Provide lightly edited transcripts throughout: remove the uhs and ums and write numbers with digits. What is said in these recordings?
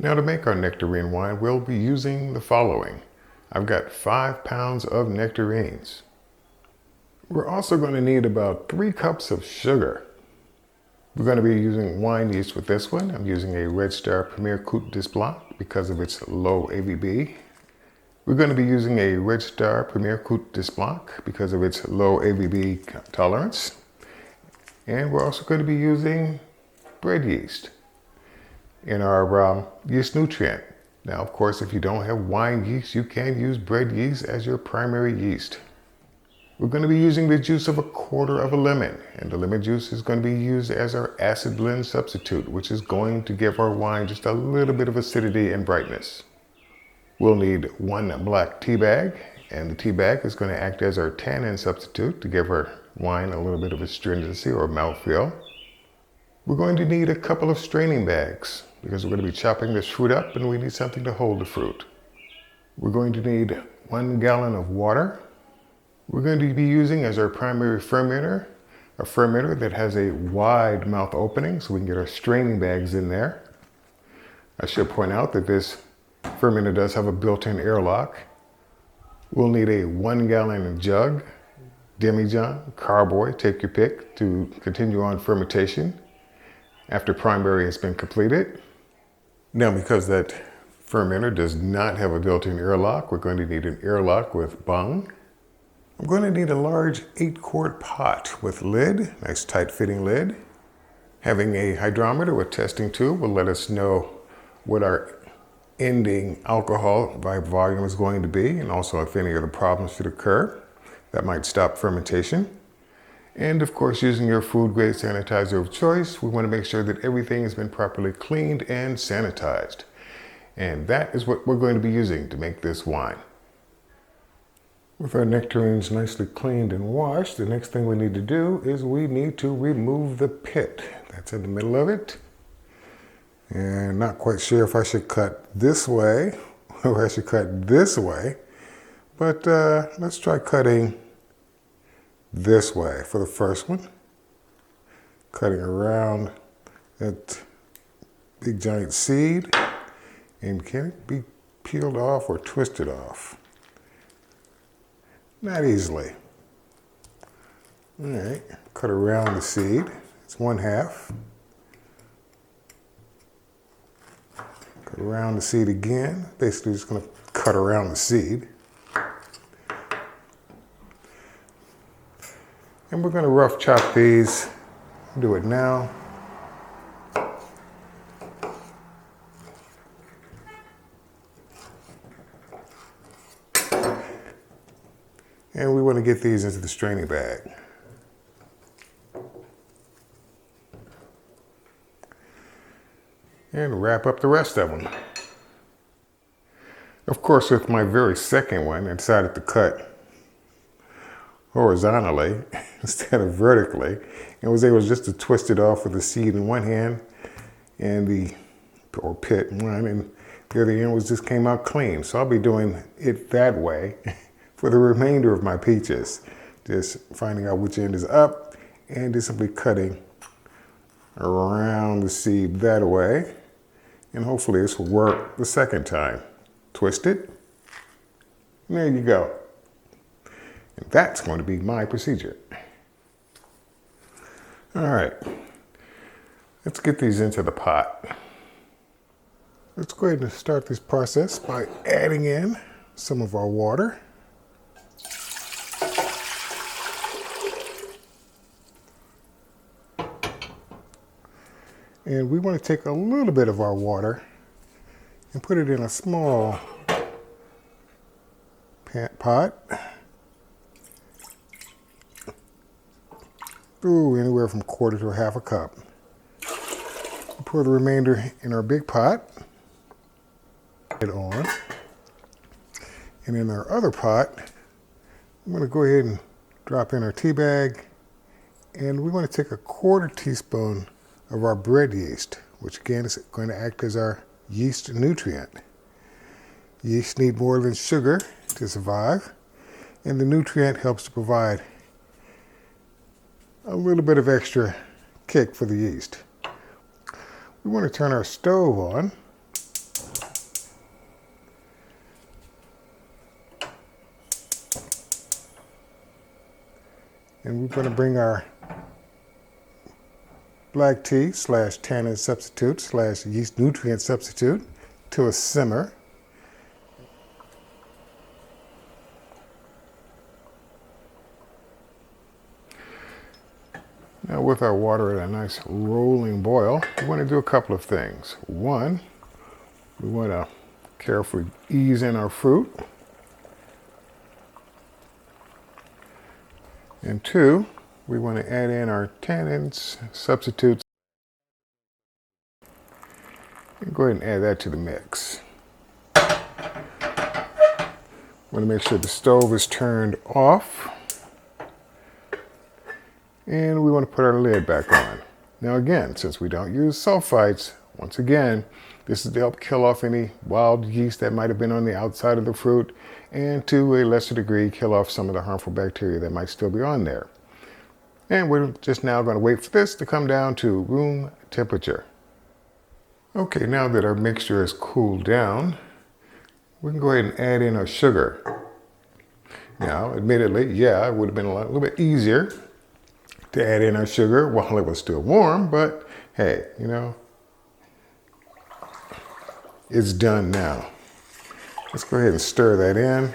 Now to make our nectarine wine, we'll be using the following. I've got 5 pounds of nectarines. We're also going to need about 3 cups of sugar. We're going to be using wine yeast with this one. I'm using a Red Star Premier Côte d'Isplat because of its low ABV. We're going to be using a Red Star Premier Côte d'Isplat because of its low ABV tolerance. And we're also going to be using bread yeast in our yeast nutrient. Now, of course, if you don't have wine yeast, you can use bread yeast as your primary yeast. We're going to be using the juice of 1/4 of a lemon, and the lemon juice is going to be used as our acid blend substitute, which is going to give our wine just a little bit of acidity and brightness. We'll need 1 black tea bag, and the tea bag is going to act as our tannin substitute to give our wine a little bit of astringency or mouthfeel. We're going to need a couple of straining bags because we're going to be chopping this fruit up and we need something to hold the fruit. We're going to need 1 gallon of water. We're going to be using as our primary fermenter, a fermenter that has a wide mouth opening so we can get our straining bags in there. I should point out that this fermenter does have a built-in airlock. We'll need a 1 gallon jug, demijohn, carboy, take your pick, to continue on fermentation after primary has been completed. Now, because that fermenter does not have a built-in airlock, we're going to need an airlock with bung. I'm going to need a large 8-quart pot with lid, nice tight fitting lid. Having a hydrometer with testing tube will let us know what our ending alcohol by volume is going to be, and also if any other problems should occur that might stop fermentation. And of course, using your food grade sanitizer of choice, we want to make sure that everything has been properly cleaned and sanitized. And that is what we're going to be using to make this wine. With our nectarines nicely cleaned and washed, the next thing we need to do is we need to remove the pit. That's in the middle of it. And not quite sure if I should cut this way or I should cut this way, but let's try cutting this way for the first one. Cutting around that big giant seed. And can it be peeled off or twisted off? Not easily. All right, cut around the seed. It's 1/2. Cut around the seed again. Basically just gonna cut around the seed. And we're gonna rough chop these. Do it now. And we want to get these into the straining bag. And wrap up the rest of them. Of course, with my very second one, I decided to cut horizontally instead of vertically, and was able just to twist it off with the seed in one hand and the pit in one, and the other end just came out clean. So I'll be doing it that way for the remainder of my peaches. Just finding out which end is up and just simply cutting around the seed that way. And hopefully this will work the second time. Twist it, and there you go. And that's going to be my procedure. All right, let's get these into the pot. Let's go ahead and start this process by adding in some of our water. And we want to take a little bit of our water and put it in a small pot. Ooh, anywhere from 1/4 to 1/2 cup. Pour the remainder in our big pot. It on. And in our other pot, I'm going to go ahead and drop in our tea bag. And we want to take a 1/4 teaspoon of our bread yeast, which again is going to act as our yeast nutrient. Yeast need more than sugar to survive, and the nutrient helps to provide a little bit of extra kick for the yeast. We want to turn our stove on. And we're going to bring our black tea / tannin substitute / yeast nutrient substitute to a simmer. Now with our water at a nice rolling boil, we want to do a couple of things. One, we want to carefully ease in our fruit. And two, we want to add in our tannins substitutes. And go ahead and add that to the mix. Want to make sure the stove is turned off. And we want to put our lid back on. Now again, since we don't use sulfites, once again, this is to help kill off any wild yeast that might have been on the outside of the fruit, and to a lesser degree, kill off some of the harmful bacteria that might still be on there. And we're just now going to wait for this to come down to room temperature. Okay, now that our mixture has cooled down, we can go ahead and add in our sugar. Now, admittedly, yeah, it would have been a little bit easier to add in our sugar while it was still warm, but hey, you know, it's done now. Let's go ahead and stir that in.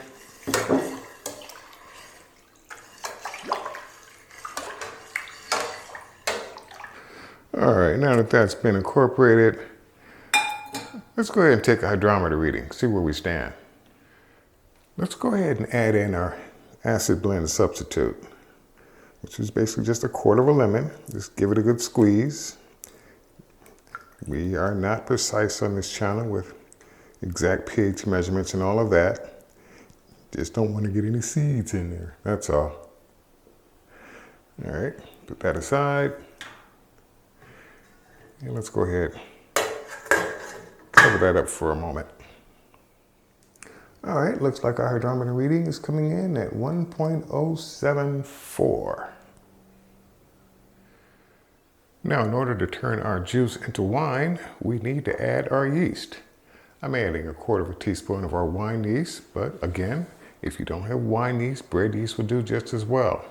All right, now that that's been incorporated, let's go ahead and take a hydrometer reading, see where we stand. Let's go ahead and add in our acid blend substitute, which is basically just a quarter of a lemon. Just give it a good squeeze. We are not precise on this channel with exact pH measurements and all of that. Just don't want to get any seeds in there, that's all. All right, put that aside. And let's go ahead, cover that up for a moment. All right, looks like our hydrometer reading is coming in at 1.074. Now, in order to turn our juice into wine, we need to add our yeast. I'm adding a quarter of a teaspoon of our wine yeast, but again, if you don't have wine yeast, bread yeast will do just as well.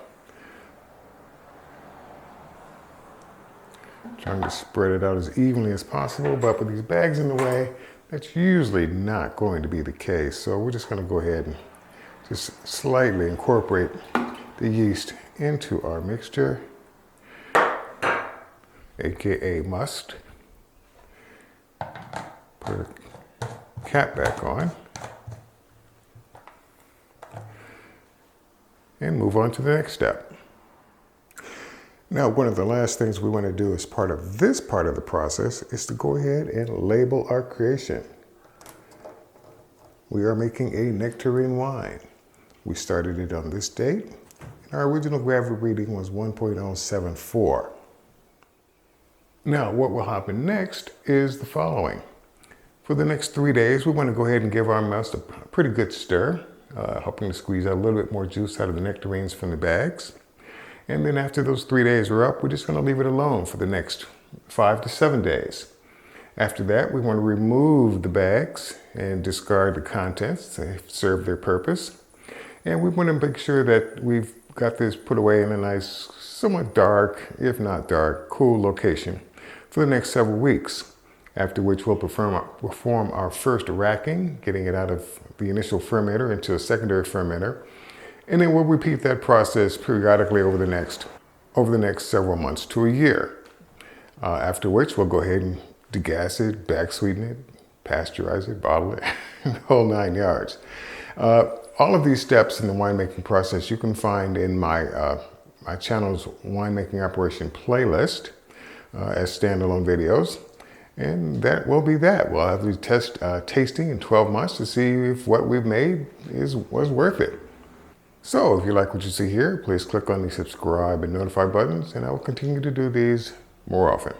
Trying to spread it out as evenly as possible, but with these bags in the way, that's usually not going to be the case. So we're just going to go ahead and just slightly incorporate the yeast into our mixture, aka musk. Put a cap back on and move on to the next step. Now, one of the last things we want to do as part of this part of the process is to go ahead and label our creation. We are making a nectarine wine. We started it on this date, and our original gravity reading was 1.074. Now, what will happen next is the following. For the next 3 days, we want to go ahead and give our must a pretty good stir, hoping to squeeze out a little bit more juice out of the nectarines from the bags. And then after those 3 days are up, we're just going to leave it alone for the next 5 to 7 days. After that, we want to remove the bags and discard the contents. They serve their purpose. And we want to make sure that we've got this put away in a nice, somewhat dark, if not dark, cool location for the next several weeks. After which we'll perform our first racking, getting it out of the initial fermenter into a secondary fermenter. And then we'll repeat that process periodically over the next several months to a year. After which we'll go ahead and degas it, back sweeten it, pasteurize it, bottle it, the whole 9 yards. All of these steps in the winemaking process you can find in my channel's winemaking operation playlist as standalone videos. And that will be that. We'll have to test tasting in 12 months to see if what we've made was worth it. So if you like what you see here, please click on the subscribe and notify buttons, and I will continue to do these more often.